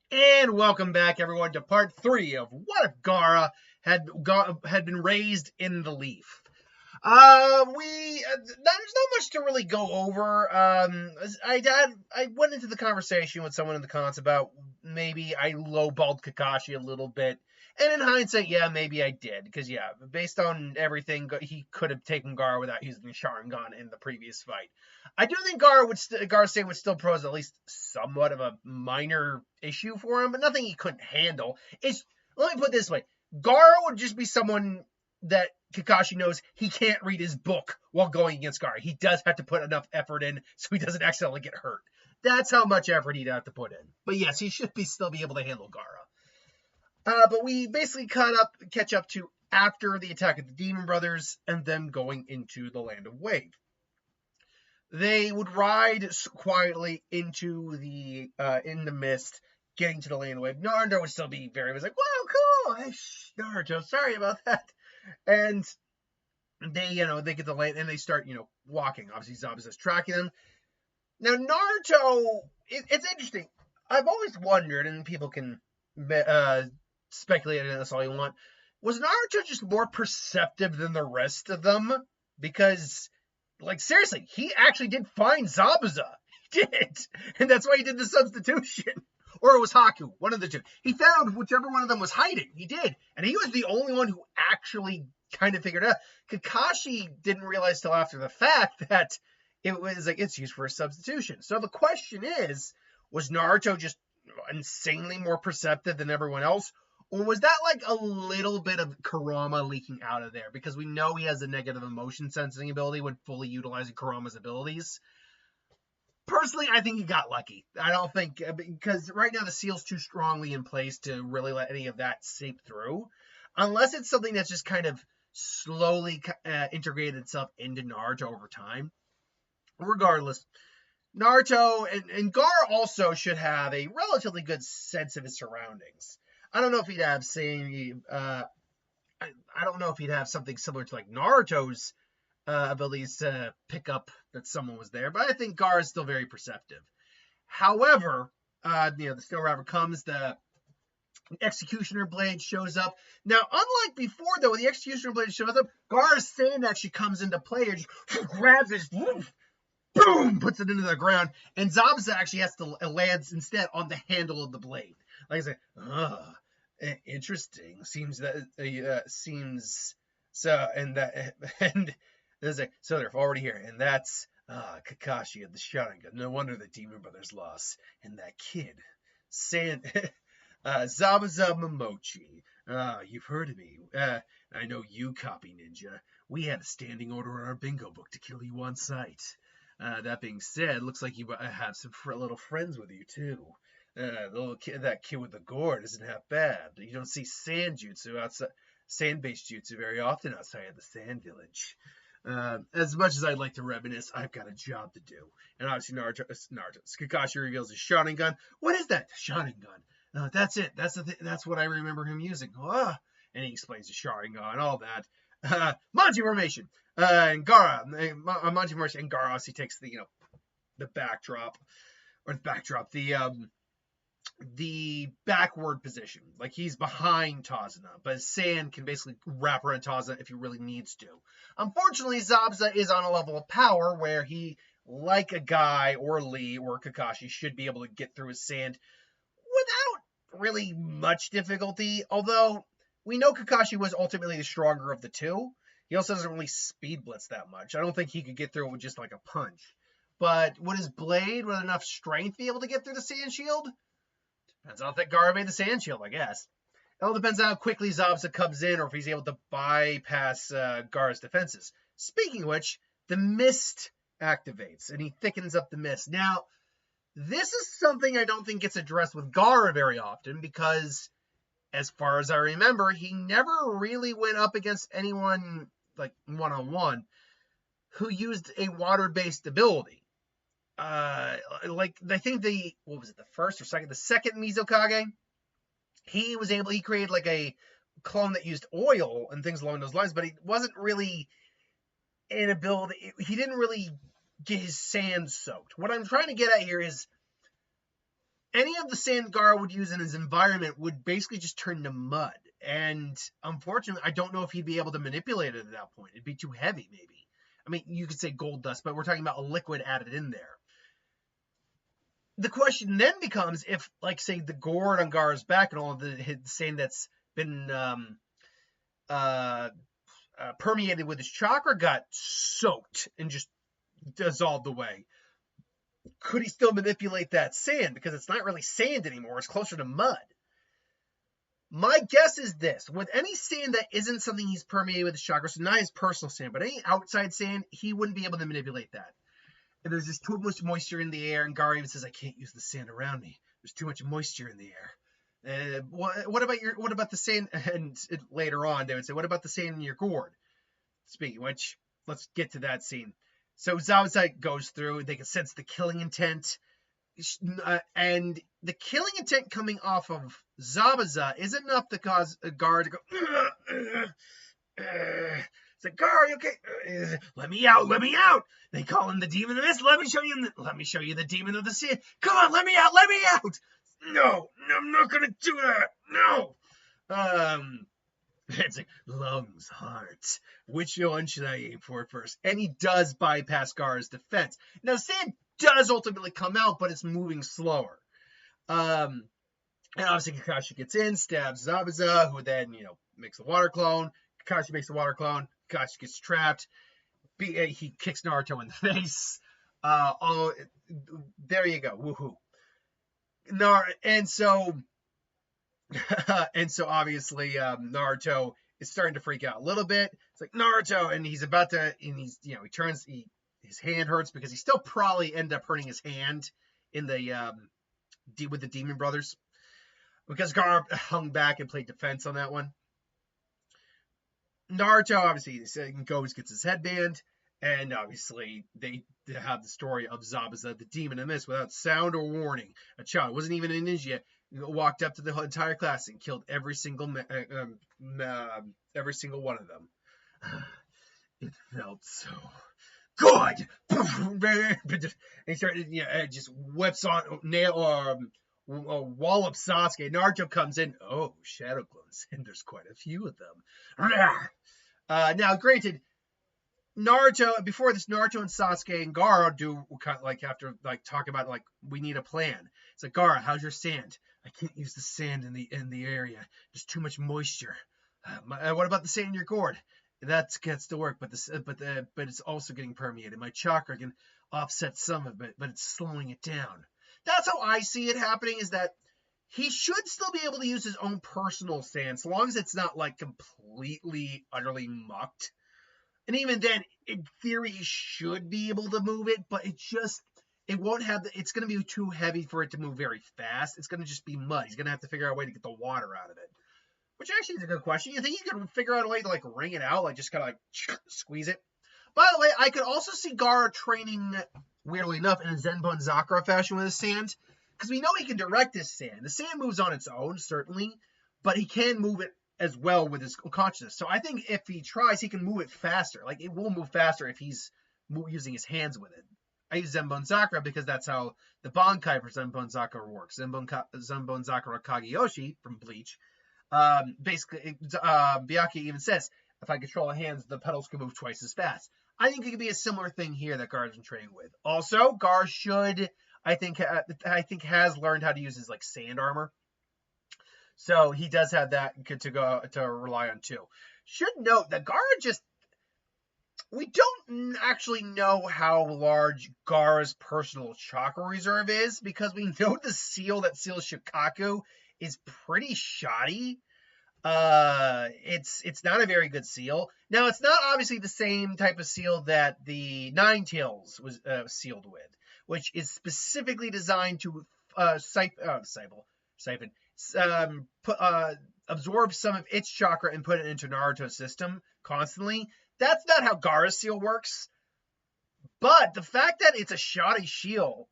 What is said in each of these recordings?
And welcome back, everyone, to part 3 of What If Gaara had been raised in the leaf. There's not much to really go over. I went into the conversation with someone in the comments about maybe I lowballed Kakashi a little bit, and in hindsight, yeah, maybe I did, because yeah, based on everything, he could have taken Gaara without using the Sharingan in the previous fight. I do think Gaara State would still pose at least somewhat of a minor issue for him, but nothing he couldn't handle. Let me put it this way: Gaara would just be someone that Kakashi knows he can't read his book while going against Gaara. He does have to put enough effort in so he doesn't accidentally get hurt. That's how much effort he'd have to put in. But yes, he should still be able to handle Gaara. But we basically catch up to after the attack of the Demon Brothers and them going into the Land of Wave. They would ride quietly into in the mist, getting to the Land of Wave. Naruto would still be very like, "Wow, cool! Hey, Naruto, sorry about that." And they get the land and they start walking. Obviously, Zabuza's tracking them. Now Naruto, it's interesting. I've always wondered, and people can speculate on this all you want. Was Naruto just more perceptive than the rest of them? Because, like, seriously, he actually did find Zabuza. He did, and that's why he did the substitution. Or it was Haku, one of the two. He found whichever one of them was hiding. He did, and he was the only one who actually kind of figured it out. Kakashi didn't realize till after the fact that it was like it's used for a substitution. So the question is, was Naruto just insanely more perceptive than everyone else? Or was that like a little bit of Kurama leaking out of there? Because we know he has a negative emotion sensing ability when fully utilizing Kurama's abilities. Personally, I think he got lucky. I don't think, because right now the seal's too strongly in place to really let any of that seep through. Unless it's something that's just kind of slowly integrated itself into Naruto over time. Regardless, Naruto and Gaara also should have a relatively good sense of his surroundings. I don't know if he'd have I don't know if he'd have something similar to like Naruto's abilities to pick up that someone was there, but I think Gaara is still very perceptive. However, the Steel Rapper comes, the Executioner Blade shows up. Now, unlike before, though, when the Executioner Blade shows up, Gaara's sand actually comes into play and just grabs it, boom, puts it into the ground, and Zabuza actually has to lands instead on the handle of the blade. Like I said, interesting. Seems so, and there's like, so they're already here, and that's Kakashi of the Sharingan. No wonder the Demon Brothers lost, and that kid, Zabuza Momochi. You've heard of me. I know you, Copy Ninja. We had a standing order in our bingo book to kill you on sight. That being said, looks like you have some little friends with you too. That kid with the gore isn't half bad. You don't see sand sand-based jutsu very often outside of the Sand Village. As much as I'd like to reminisce, I've got a job to do. And obviously, Kakashi reveals his Sharingan. What is that? Sharingan. That's it. That's what I remember him using. And he explains the Sharingan and all that. Manji formation. And Gaara, Manji formation, and Gaara obviously takes the backdrop, the backward position. Like he's behind Tazuna, but Sand can basically wrap around Tazuna if he really needs to. Unfortunately, Zabuza is on a level of power where he, like a guy or Lee or Kakashi, should be able to get through his sand without really much difficulty. Although we know Kakashi was ultimately the stronger of the two. He also doesn't really speed blitz that much. I don't think he could get through it with just like a punch. But would his blade, with enough strength, be able to get through the sand shield? Depends on if Gaara made the sand shield, I guess. It all depends on how quickly Zabuza comes in or if he's able to bypass Gaara's defenses. Speaking of which, the mist activates and he thickens up the mist. Now, this is something I don't think gets addressed with Gaara very often because, as far as I remember, he never really went up against anyone like one-on-one who used a water-based ability. Like I think the first or second Mizukage, he created like a clone that used oil and things along those lines, but he wasn't really an ability. He didn't really get his sand soaked. What I'm trying to get at here is, any of the sand Gaara would use in his environment would basically just turn to mud. And unfortunately, I don't know if he'd be able to manipulate it at that point. It'd be too heavy, maybe. I mean, you could say gold dust, but we're talking about a liquid added in there. The question then becomes if, like, say, the gourd on Gaara's back and all of the sand that's been permeated with his chakra got soaked and just dissolved away. Could he still manipulate that sand? Because it's not really sand anymore. It's closer to mud. My guess is this. With any sand that isn't something he's permeated with his chakra, so not his personal sand, but any outside sand, he wouldn't be able to manipulate that. And there's just too much moisture in the air, and Gaara even says, I can't use the sand around me. There's too much moisture in the air. What about the sand? And later on, they would say, what about the sand in your gourd? Speaking of which, let's get to that scene. So Zabuza goes through, they can sense the killing intent. And the killing intent coming off of Zabuza is enough to cause Gaara to go, it's like, Gaara, okay? Let me out. They call him the demon of this. Let me show you the demon of the sea. Come on, let me out. No, I'm not gonna do that. No. It's like, lungs, hearts. Which one should I aim for first? And he does bypass Gaara's defense. Now, sand does ultimately come out, but it's moving slower. And obviously Kakashi gets in, stabs Zabuza, who then, makes the water clone. Kakashi makes the water clone. Kakashi gets trapped. He kicks Naruto in the face. There you go. Woohoo. And so obviously Naruto is starting to freak out a little bit. It's like, Naruto, and he's about to, and he's, he turns, his hand hurts because he still probably ended up hurting his hand in the with the Demon Brothers, because Gaara hung back and played defense on that one. Naruto obviously goes, gets his headband, and obviously they have the story of Zabuza, the demon in this, without sound or warning. A child, wasn't even a ninja, walked up to the entire class and killed every single one of them. It felt so good. And he started, just whips on wallop Sasuke. Naruto comes in. Oh, shadow clones, and there's quite a few of them. Now, granted, Naruto, before this, Naruto and Sasuke and Gaara do kind of talk about we need a plan. It's like, Gaara, how's your sand? I can't use the sand in the area. There's too much moisture. What about the sand in your gourd? That gets to work, but it's also getting permeated. My chakra can offset some of it, but it's slowing it down. That's how I see it happening, is that he should still be able to use his own personal sand, so long as it's not completely, utterly mucked. And even then, in theory, he should be able to move it, but it won't have, it's going to be too heavy for it to move very fast. It's going to just be mud. He's going to have to figure out a way to get the water out of it. Which actually is a good question. You think he could figure out a way to wring it out, just kind of squeeze it? By the way, I could also see Gaara training, weirdly enough, in a Zenbon Zakura fashion with his sand, because we know he can direct his sand. The sand moves on its own, certainly, but he can move it as well with his consciousness. So I think if he tries, he can move it faster. It will move faster if he's using his hands with it. I use Zenbon Zakura because that's how the Bankai for Zenbon Zakura works. Zenbon Zakura Kageyoshi from Bleach. Basically, Byakuya even says, if I control the hands, the pedals can move twice as fast. I think it could be a similar thing here that Gaara's been training with. Also, Gaara should, I think has learned how to use his sand armor. So he does have that to rely on too. Should note that Gaara we don't actually know how large Gaara's personal chakra reserve is, because we know the seal that seals Shikaku is pretty shoddy. It's not a very good seal. Now, it's not obviously the same type of seal that the Ninetales was sealed with, which is specifically designed to absorb some of its chakra and put it into Naruto's system constantly. That's not how Gaara's seal works. But the fact that it's a shoddy seal.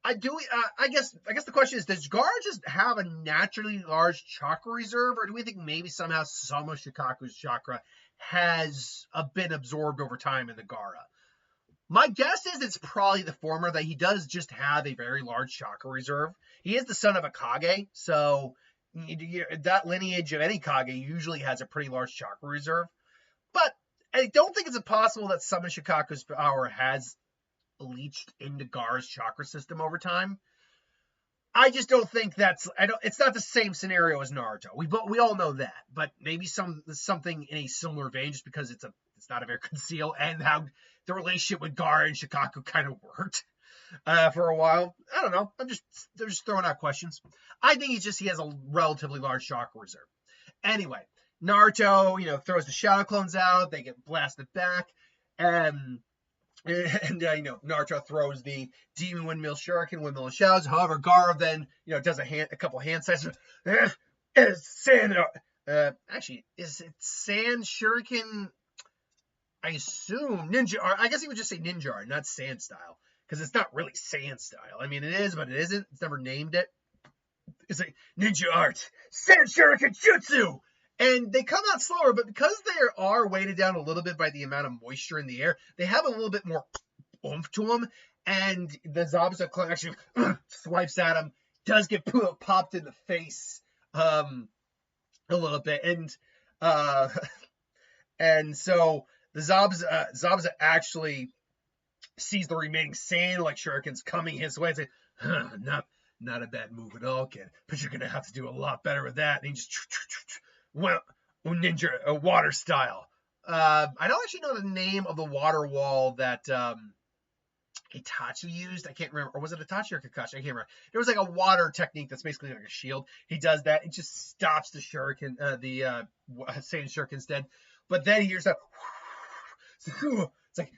I guess the question is, does Gaara just have a naturally large chakra reserve, or do we think maybe somehow some of Shikaku's chakra has been absorbed over time in the Gaara? My guess is it's probably the former, that he does just have a very large chakra reserve. He is the son of a Kage, so that lineage of any Kage usually has a pretty large chakra reserve. But I don't think it's impossible that some of Shikaku's power has leached into Gaara's chakra system over time. I just don't think it's not the same scenario as Naruto. We all know that, but maybe something in a similar vein, just because it's not a very good seal, and how the relationship with Gaara and Shikaku kind of worked for a while. I don't know. They're just throwing out questions. I think he has a relatively large chakra reserve. Anyway, Naruto, throws the shadow clones out. They get blasted back, and Naruto throws the demon windmill shuriken, windmill of shadows. However, Gaara then does a couple hand sizes. Sand. Actually, is it sand shuriken? I assume ninja art. I guess he would just say ninja art, not sand style, because it's not really sand style. I mean, it is, but it isn't. It's never named it. It's like ninja art, sand shuriken jutsu. And they come out slower, but because they are weighted down a little bit by the amount of moisture in the air, they have a little bit more oomph to them. And the Zabuza clone actually swipes at him, does get popped in the face a little bit. And so the Zabuza actually sees the remaining sand like shurikens coming his way and says, not a bad move at all, kid, but you're going to have to do a lot better with that. And he just... Well, ninja water style. I don't actually know the name of the water wall that Itachi used. I can't remember. Or was it Itachi or Kakashi? I can't remember. There was like a water technique that's basically like a shield. He does that. It just stops the shuriken, the Saiyan shuriken instead. But then he hears that. It's like,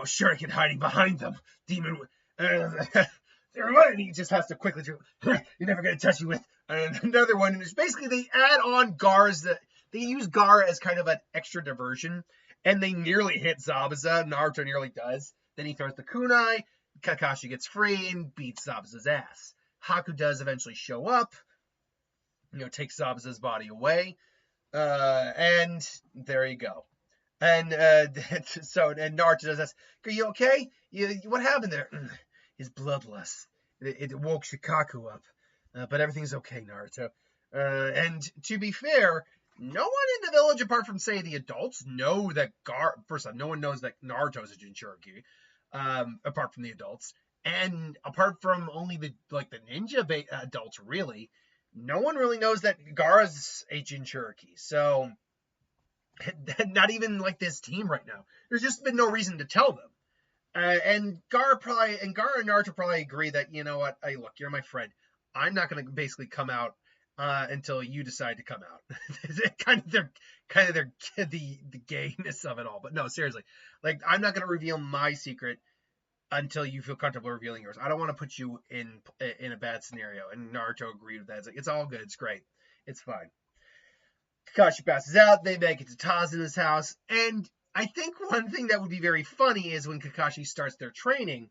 shuriken hiding behind them. Demon. And he just has to quickly do. You're never going to touch me with another one. And it's basically they add on they use Gaara as kind of an extra diversion, and they nearly hit Zabuza. Naruto nearly does. Then he throws the kunai. Kakashi gets free and beats Zabuza's ass. Haku does eventually show up. Takes Zabuza's body away, and there you go. And and Naruto does this. Are you okay? What happened there? His bloodlust. It woke Shikaku up. But everything's okay, Naruto. And to be fair, no one in the village, apart from, say, the adults, know that first off, no one knows that Naruto is a Jinchuriki, apart from the adults. And apart from only the ninja adults, really, no one really knows that Gaara's a Jinchuriki. So, not even this team right now. There's just been no reason to tell them. And Gaara and Naruto probably agree that, you know what, hey, look, you're my friend. I'm not going to basically come out until you decide to come out. kind of the gayness of it all. But no, seriously, I'm not going to reveal my secret until you feel comfortable revealing yours. I don't want to put you in a bad scenario. And Naruto agreed with that. It's it's all good. It's great. It's fine. Kakashi passes out. They make it to Tazuna's house, and I think one thing that would be very funny is when Kakashi starts their training,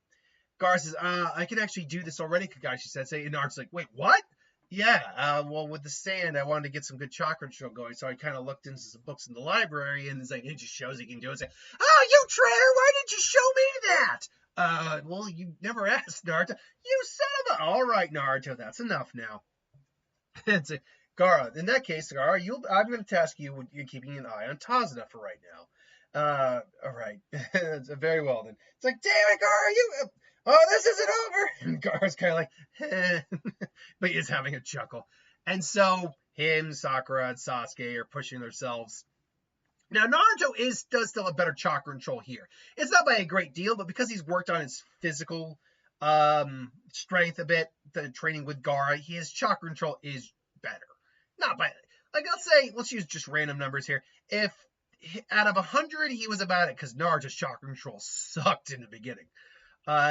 Gaara says, I can actually do this already, Kakashi says. And Naruto's like, wait, what? Yeah, well, with the sand, I wanted to get some good chakra control going, so I kind of looked into some books in the library, and it just shows he can do it. It's like, oh, you traitor, why didn't you show me that? Well, you never asked, Naruto. You son of a... All right, Naruto, that's enough now. It's like, Gaara, in that case, Gaara, I'm going to task you with keeping an eye on Tazuna for right now. All right. Very well then. It's like, damn it, Gaara, this isn't over. And Gaara's kind of like, but he's having a chuckle. And so him, Sakura, and Sasuke are pushing themselves. Now, Naruto does still have better chakra control here. It's not by a great deal, but because he's worked on his physical strength a bit, the training with Gaara, his chakra control is better. Not by, let's use just random numbers here. If out of 100, he was about it, because Naruto's chakra control sucked in the beginning.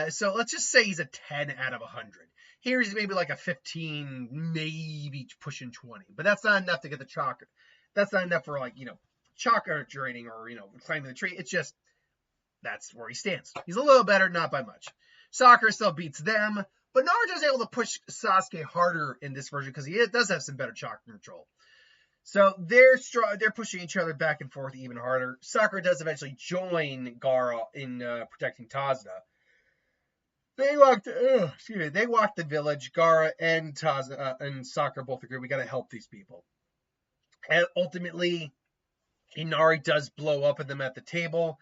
So let's just say he's a 10 out of 100. Here he's maybe like a 15, maybe pushing 20. But that's not enough to get the chakra. That's not enough for, chakra draining or, climbing the tree. It's just, that's where he stands. He's a little better, not by much. Sakura still beats them, but Naruto's able to push Sasuke harder in this version because he does have some better chakra control. So they're pushing each other back and forth even harder. Sakura does eventually join Gaara in protecting Tazna. They walked. They walked the village. Gaara and Tazna and Sakura both agree we got to help these people. And ultimately, Inari does blow up at them at the table,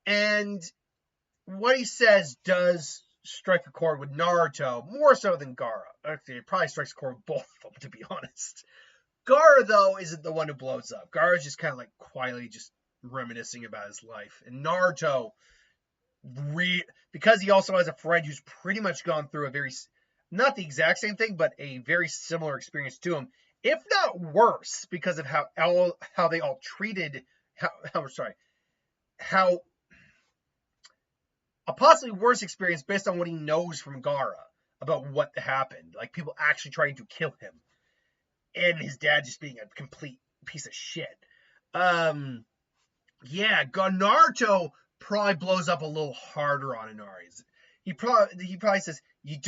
and what he says does strike a chord with Naruto more so than Gaara. Actually, it probably strikes a chord with both of them, to be honest. Gaara, though, isn't the one who blows up. Gaara's just kind of like quietly just reminiscing about his life. And Naruto, because he also has a friend who's pretty much gone through a very, not the exact same thing, but a very similar experience to him, if not worse, because of how they all treated, how a possibly worse experience based on what he knows from Gaara about what happened. Like people actually trying to kill him. And his dad just being a complete piece of shit. Naruto probably blows up a little harder on Inari. He probably says, you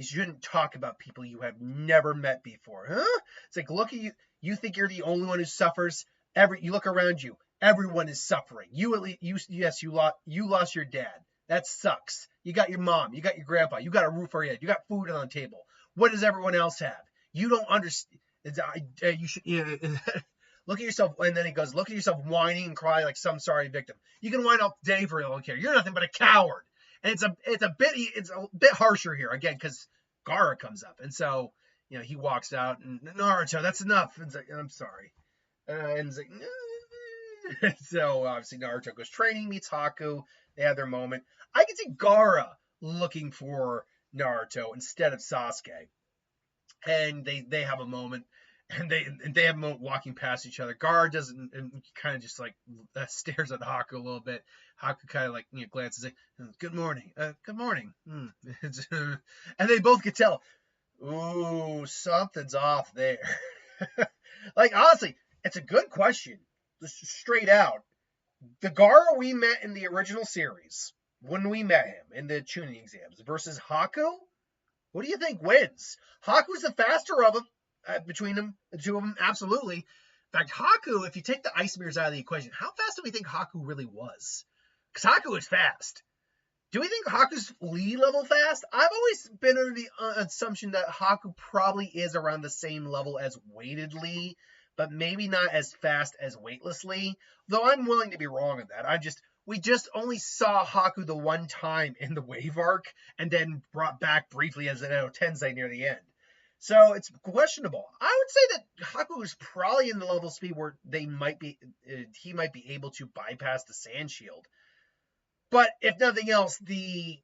shouldn't talk about people you have never met before. Huh? It's like, look at you. You think you're the only one who suffers? You look around you. Everyone is suffering. You lost your dad. That sucks. You got your mom. You got your grandpa. You got a roof over your head. You got food on the table. What does everyone else have? You don't understand. You should look at yourself, and then he goes, look at yourself whining and crying like some sorry victim. You can whine all day for all you care. You're nothing but a coward. And it's a bit harsher here again because Gaara comes up, and so he walks out and Naruto, that's enough. And like, I'm sorry, and it's like, so obviously Naruto goes training, meets Haku. They have their moment. I can see Gaara looking for Naruto instead of Sasuke. And they have a moment, and they have a moment walking past each other. Gaara doesn't, and kind of just like stares at Haku a little bit. Haku kind of like glances like, good morning, good morning. And they both could tell, ooh, something's off there. Like honestly, it's a good question, just straight out. The Gaara we met in the original series, when we met him in the tuning exams, versus Haku, what do you think wins? Haku's the faster of them, between them, the two of them, absolutely. In fact, Haku, if you take the ice mirrors out of the equation, how fast do we think Haku really was? Because Haku is fast. Do we think Haku's Lee level fast? I've always been under the assumption that Haku probably is around the same level as weighted Lee, but maybe not as fast as weightless Lee. Though I'm willing to be wrong on that. We just only saw Haku the one time in the wave arc, and then brought back briefly as an Tensei near the end. So it's questionable. I would say that Haku is probably in the level of speed where he might be able to bypass the sand shield. But if nothing else, the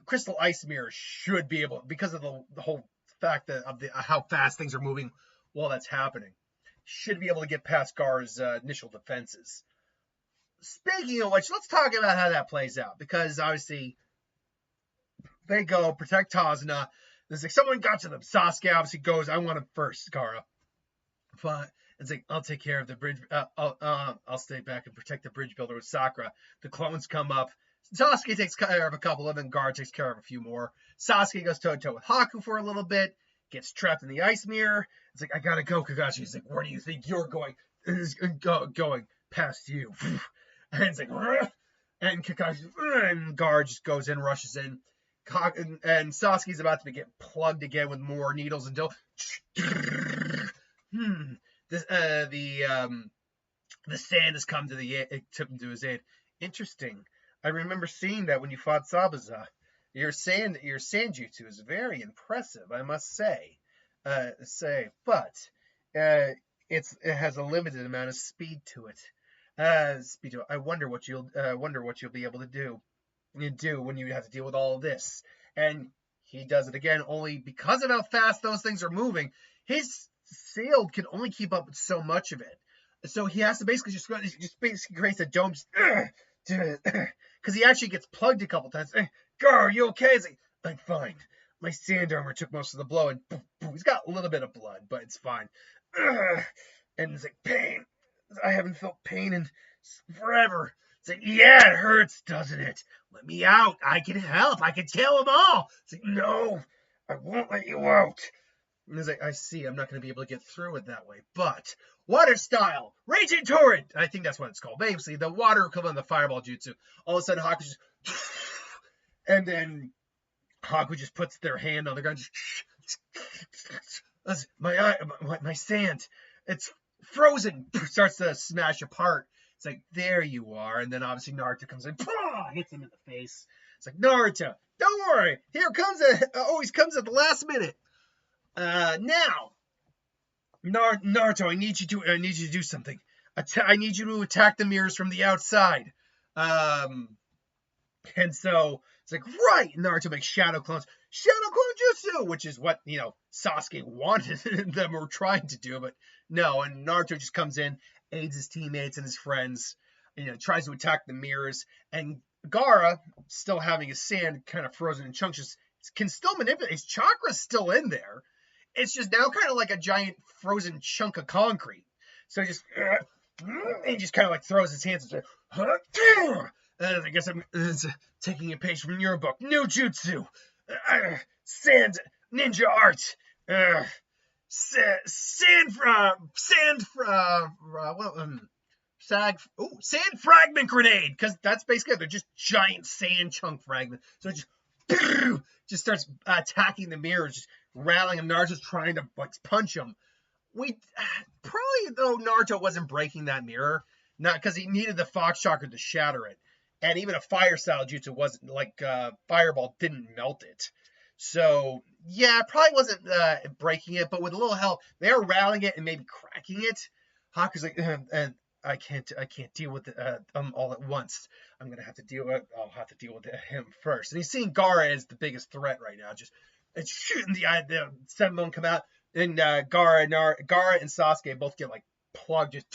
crystal ice mirror should be able, because of the whole fact that of how fast things are moving while that's happening, should be able to get past Gaara's initial defenses. Speaking of which, let's talk about how that plays out, because obviously they go protect Tazna. There's like someone got to them. Sasuke obviously goes, I want him first, Gaara. But it's like, I'll take care of the bridge. I'll stay back and protect the bridge builder with Sakura. The clones come up. Sasuke takes care of a couple of them. Gaara takes care of a few more. Sasuke goes toe-to-toe with Haku for a little bit. Gets trapped in the ice mirror. It's like, I gotta go, Kakashi. He's like, where do you think you're going? Going past you. And it's like, and Kakashi, and Gaara just goes in, rushes in. And Sasuke's about to get plugged again with more needles until the sand has come to his aid. Interesting. I remember seeing that when you fought Zabuza. Your sand jutsu is very impressive, I must say. But it has a limited amount of speed to it. I wonder what you'll be able to do when you have to deal with all of this. And he does it again only because of how fast those things are moving. His shield can only keep up with so much of it, so he has to basically just basically creates a dome because he actually gets plugged a couple times. Gar, are you okay? I'm fine. My sand armor took most of the blow, and he's got a little bit of blood, but it's fine. And it's like, pain. I haven't felt pain in forever. It's like, yeah, it hurts, doesn't it? Let me out. I can help. I can tell them all. It's like, no, I won't let you out. And he's like, I see, I'm not going to be able to get through it that way. But water style, raging torrent. I think that's what it's called. Basically, the water equivalent of the fireball jutsu. All of a sudden, Haku just, and then Haku just puts their hand on the ground. Just, my sand, it's frozen. Starts to smash apart. It's like, there you are. And then obviously Naruto comes in, hits him in the face. It's like, Naruto, don't worry. Here comes always comes at the last minute. Now, Naruto, I need you to do something. I need you to attack the mirrors from the outside. And so it's like, right. Naruto makes shadow clone jutsu, which is what Sasuke wanted them or trying to do, but no. And Naruto just comes in, aids his teammates and his friends, tries to attack the mirrors. And Gaara, still having his sand kind of frozen in chunks, just can still manipulate. His chakra's still in there. It's just now kind of like a giant frozen chunk of concrete. So he just kind of like throws his hands and says, I guess I'm taking a page from your book. No jutsu. Sand ninja art. Sand fragment grenade, because that's basically it. They're just giant sand chunk fragments. So it just starts attacking the mirrors, just rattling them. Naruto's trying to punch him. Probably though Naruto wasn't breaking that mirror, not because he needed the fox chakra to shatter it, and even a fire style jutsu wasn't like fireball didn't melt it. So yeah, probably wasn't breaking it, but with a little help, they are rattling it and maybe cracking it. Haku's like, and I can't deal with all at once. I'll have to deal with him first. And he's seeing Gaara as the biggest threat right now. Just it's shooting the Senbone come out, and Gaara and Sasuke both get like plugged, just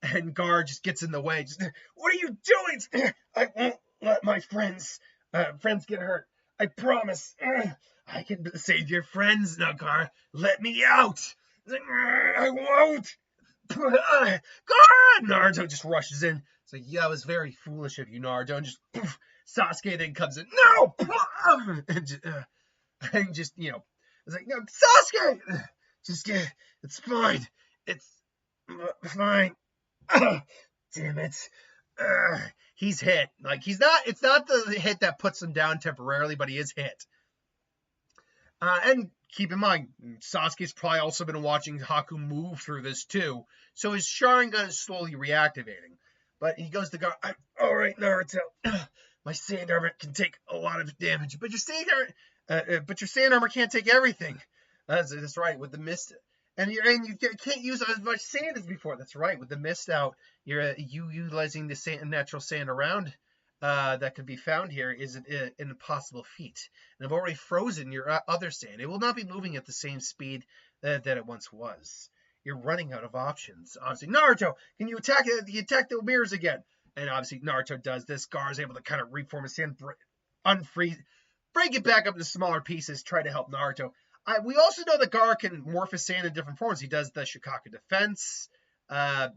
and Gaara just gets in the way. Just, what are you doing? I won't let my friends get hurt. I promise. I can save your friends now, Gaara. Let me out. I won't. Gaara! Naruto just rushes in. It's like, yeah, it was very foolish of you, Naruto. And just Sasuke then comes in. No! And just it's like, no, Sasuke! Just it's fine. It's fine. Damn it. He's hit. Like, it's not the hit that puts him down temporarily, but he is hit. And keep in mind, Sasuke's probably also been watching Haku move through this too, so his Sharingan is slowly reactivating. But he goes to go, all right, Naruto, my sand armor can take a lot of damage, but your sand armor can't take everything. That's right, with the mist. And you can't use as much sand as before. That's right, with the mist out, you're utilizing the natural sand around that could be found here is an impossible feat. And I've already frozen your other sand. It will not be moving at the same speed that it once was. You're running out of options. Obviously, Naruto, can you attack the mirrors again? And obviously, Naruto does this. Gaara's able to kind of reform his sand, unfreeze, break it back up into smaller pieces, try to help Naruto. We also know that Gaara can morph his sand in different forms. He does the Shikaku defense. Can't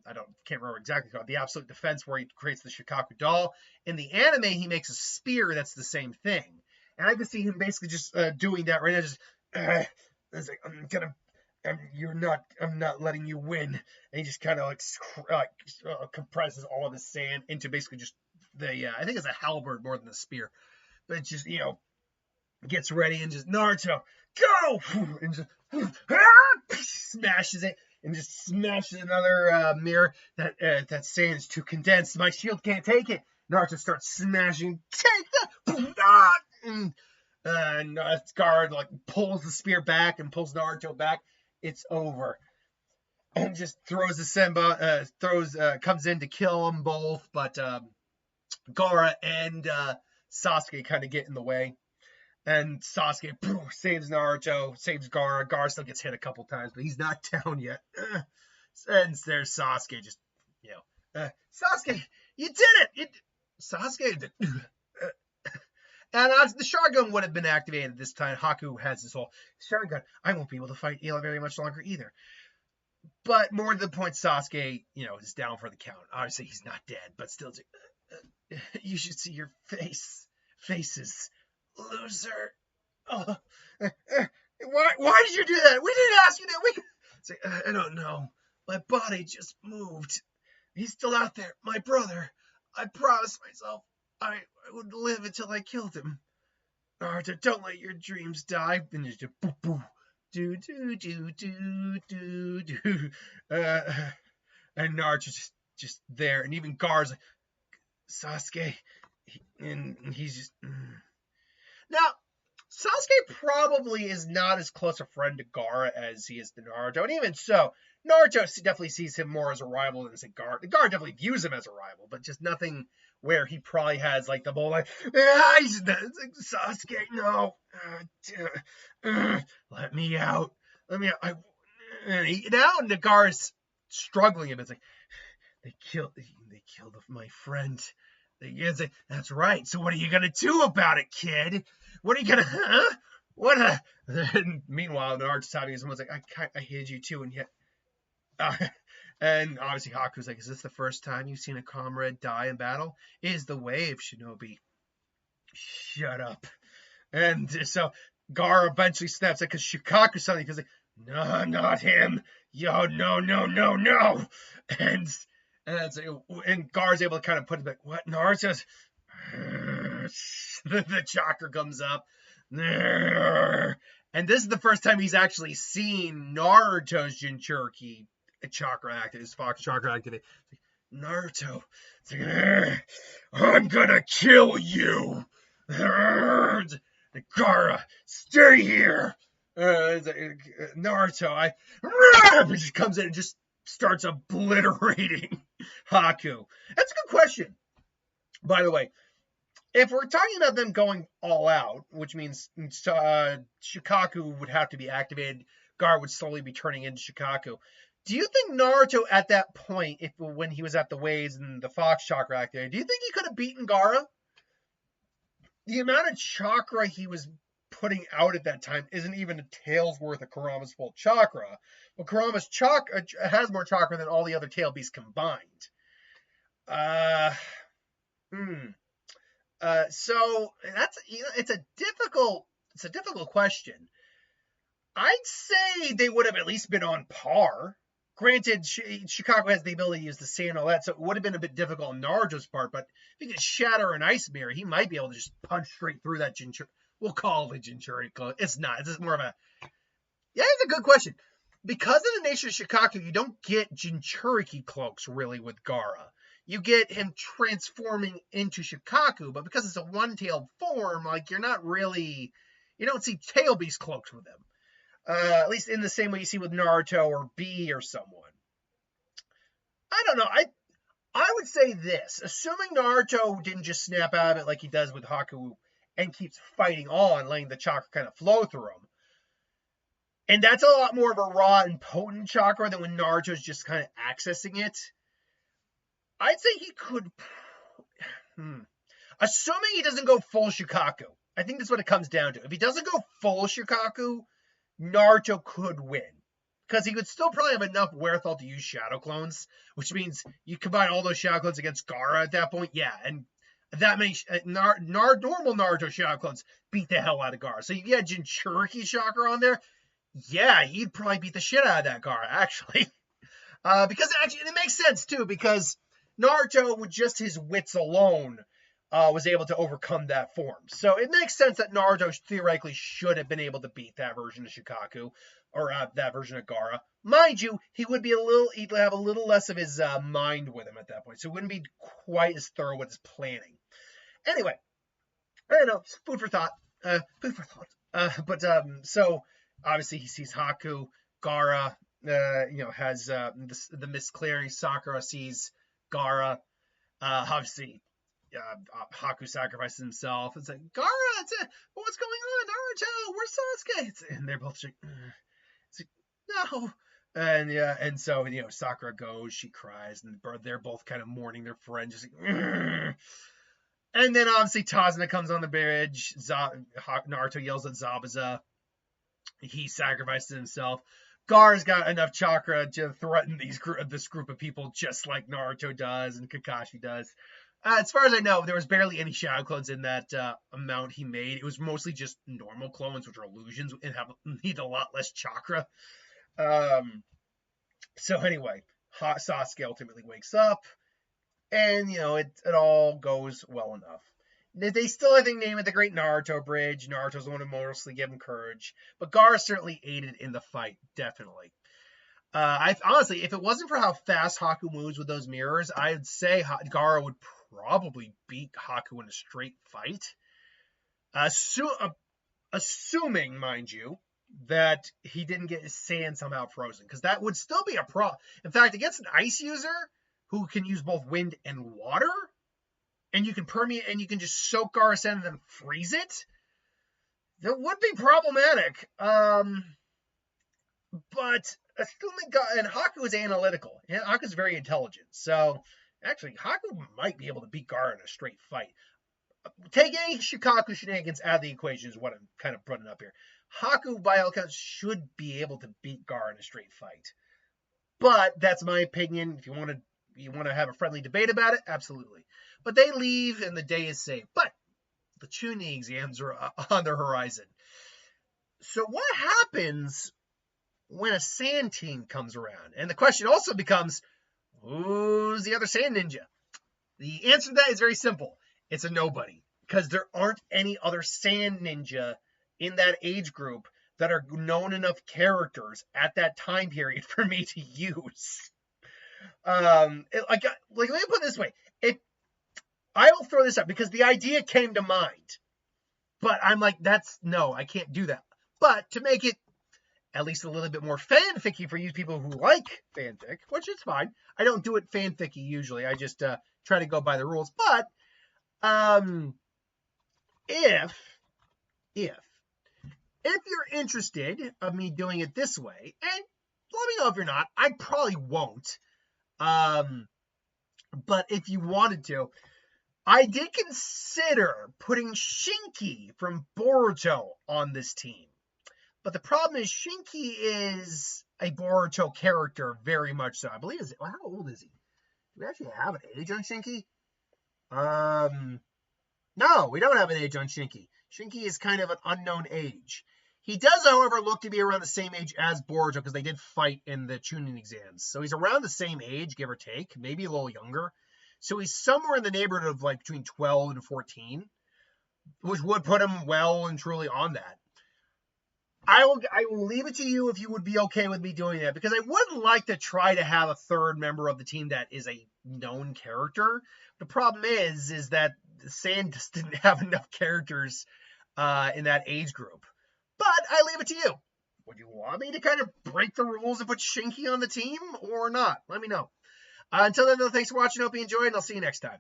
remember exactly called the absolute defense, where he creates the Shikaku doll. In the anime, he makes a spear that's the same thing, and I can see him basically just doing that right now. Just it's like, I'm not letting you win, and he just kind of compresses all of his sand into basically just I think it's a halberd more than a spear, but it's just gets ready and just Naruto go and just smashes it. And just smashes another mirror that sand is too condensed. My shield can't take it. Naruto starts smashing. Take that! And Gaara pulls the spear back and pulls Naruto back. It's over. And just throws the Senbone, comes in to kill them both. But Gaara and Sasuke kind of get in the way. And Sasuke saves Naruto, saves Gaara. Gaara still gets hit a couple times, but he's not down yet. And there's Sasuke just, Sasuke, you did it! Sasuke did And the Sharingan would have been activated this time. Haku has this whole Sharingan. I won't be able to fight Ila very much longer either. But more to the point, Sasuke, is down for the count. Obviously, he's not dead, but still, you should see your faces. Loser. Why did you do that? We didn't ask you that. It's like, I don't know. My body just moved. He's still out there. My brother. I promised myself I would live until I killed him. Naruto, don't let your dreams die. And just boo boo. Do do do do do do. And Naruto's just there, and even Gaara's like, Sasuke, and he's just. Now, Sasuke probably is not as close a friend to Gaara as he is to Naruto, and even so, Naruto definitely sees him more as a rival than say Gaara. Gaara definitely views him as a rival, but just nothing where he probably has like the whole like, he's like, Sasuke, no, let me out, now Gaara's struggling a bit. It's like they killed my friend. That's right. So what are you gonna do about it, kid? What are you gonna? Huh? What a? And meanwhile, Naruto's talking to someone's like, I hated you too, and yet. And obviously Haku's like, is this the first time you've seen a comrade die in battle? Is the wave, Shinobi. Shut up. And so Gaara eventually snaps it because Shikaku suddenly goes like, no, not him. Yo, no. And Gaara's able to kind of put it back. What? Naruto's. The chakra comes up. And this is the first time he's actually seen Naruto's Jinchuriki chakra activate, his Fox chakra activate. Naruto, I'm gonna kill you. Gaara, stay here. Naruto, he just comes in and just starts obliterating Haku. That's a good question, by the way. If we're talking about them going all out, which means Shikaku would have to be activated, Gaara would slowly be turning into Shikaku. Do you think Naruto at that point, when he was at the waves and the Fox chakra activated, do you think he could have beaten Gaara? The amount of chakra he was putting out at that time isn't even a tail's worth of Kurama's full chakra. But Kurama's chakra has more chakra than all the other tail beasts combined. So it's a difficult question. I'd say they would have at least been on par. Granted, Shikaku has the ability to use the sand and all that, so it would have been a bit difficult on Naruto's part, but if he could shatter an ice mirror, he might be able to just punch straight through that Jinchuriki. We'll call it Jinchuriki. It's not. It's more of a... Yeah, it's a good question. Because of the nature of Shikaku, you don't get Jinchuriki cloaks, really, with Gaara. You get him transforming into Shikaku, but because it's a one-tailed form, like, you're not really... You don't see tail beast cloaks with him. At least in the same way you see with Naruto or B or someone. I don't know. I would say this. Assuming Naruto didn't just snap out of it like he does with Haku and keeps fighting on, letting the chakra kind of flow through him. And that's a lot more of a raw and potent chakra than when Naruto's just kind of accessing it. I'd say he could... Assuming he doesn't go full Shikaku. I think that's what it comes down to. If he doesn't go full Shikaku, Naruto could win. Because he would still probably have enough wherewithal to use Shadow Clones, which means you combine all those Shadow Clones against Gaara at that point. Yeah, and that makes normal Naruto Shadow Clones beat the hell out of Gaara. So you get Jinchuriki chakra on there. Yeah, he'd probably beat the shit out of that Gaara, actually. Because actually, it makes sense, too, because Naruto, with just his wits alone, was able to overcome that form. So it makes sense that Naruto theoretically should have been able to beat that version of Shikaku, or that version of Gaara. Mind you, he'd have a little less of his mind with him at that point, so it wouldn't be quite as thorough with his planning. Anyway, I don't know, food for thought. So obviously he sees Haku, Gaara, has the Miss Clary. Sakura sees Gaara. Obviously, Haku sacrifices himself. It's like, Gaara, what's going on? Naruto, where's Sasuke? And they're both like, it's like, no. And so, Sakura goes, she cries, and they're both kind of mourning their friend, just like, and then obviously Tazuna comes on the bridge. Naruto yells at Zabuza. He sacrifices himself. Gaara's got enough chakra to threaten this group of people just like Naruto does and Kakashi does. As far as I know, there was barely any shadow clones in that amount he made. It was mostly just normal clones, which are illusions and need a lot less chakra. Um, so anyway, Sasuke ultimately wakes up, and it all goes well enough. They still, I think, name it the Great Naruto Bridge. Naruto's the one who mostly gave him courage, but Gaara certainly aided in the fight, definitely. I honestly, if it wasn't for how fast Haku moves with those mirrors, I'd say Gaara would probably beat Haku in a straight fight. Assuming, mind you, that he didn't get his sand somehow frozen, because that would still be a problem. In fact, against an ice user who can use both wind and water, and you can permeate and you can just soak Gaara's sand and then freeze it, that would be problematic. But assuming and Haku is analytical, and Haku's very intelligent, so actually Haku might be able to beat Gaara in a straight fight. Take any Shikaku shenanigans out of the equation is what I'm kind of putting up here. Haku, by all accounts, should be able to beat Gaara in a straight fight. But that's my opinion. If you want to have a friendly debate about it, absolutely. But they leave and the day is saved. But the Chunin exams are on the horizon. So what happens when a sand team comes around? And the question also becomes, who's the other sand ninja? The answer to that is very simple. It's a nobody, because there aren't any other sand ninja in that age group that are known enough characters at that time period for me to use. Let me put it this way. I will throw this up because the idea came to mind, but I'm like, no, I can't do that. But to make it at least a little bit more fanficky for you people who like fanfic, which is fine. I don't do it fanficky usually. I just try to go by the rules. But if you're interested of me doing it this way, and let me know if you're not, I probably won't. But if you wanted to, I did consider putting Shinki from Boruto on this team. But the problem is Shinki is a Boruto character, very much so. I believe how old is he? Do we actually have an age on Shinki? No, we don't have an age on Shinki. Shinki is kind of an unknown age. He does, however, look to be around the same age as Boruto, because they did fight in the Chunin exams. So he's around the same age, give or take, maybe a little younger. So he's somewhere in the neighborhood of like between 12 and 14, which would put him well and truly on that. I will leave it to you if you would be okay with me doing that, because I would like to try to have a third member of the team that is a known character. The problem is that Sand just didn't have enough characters in that age group. But I leave it to you. Would you want me to kind of break the rules and put Shinki on the team or not? Let me know. Until then, though, thanks for watching. Hope you enjoyed, and I'll see you next time.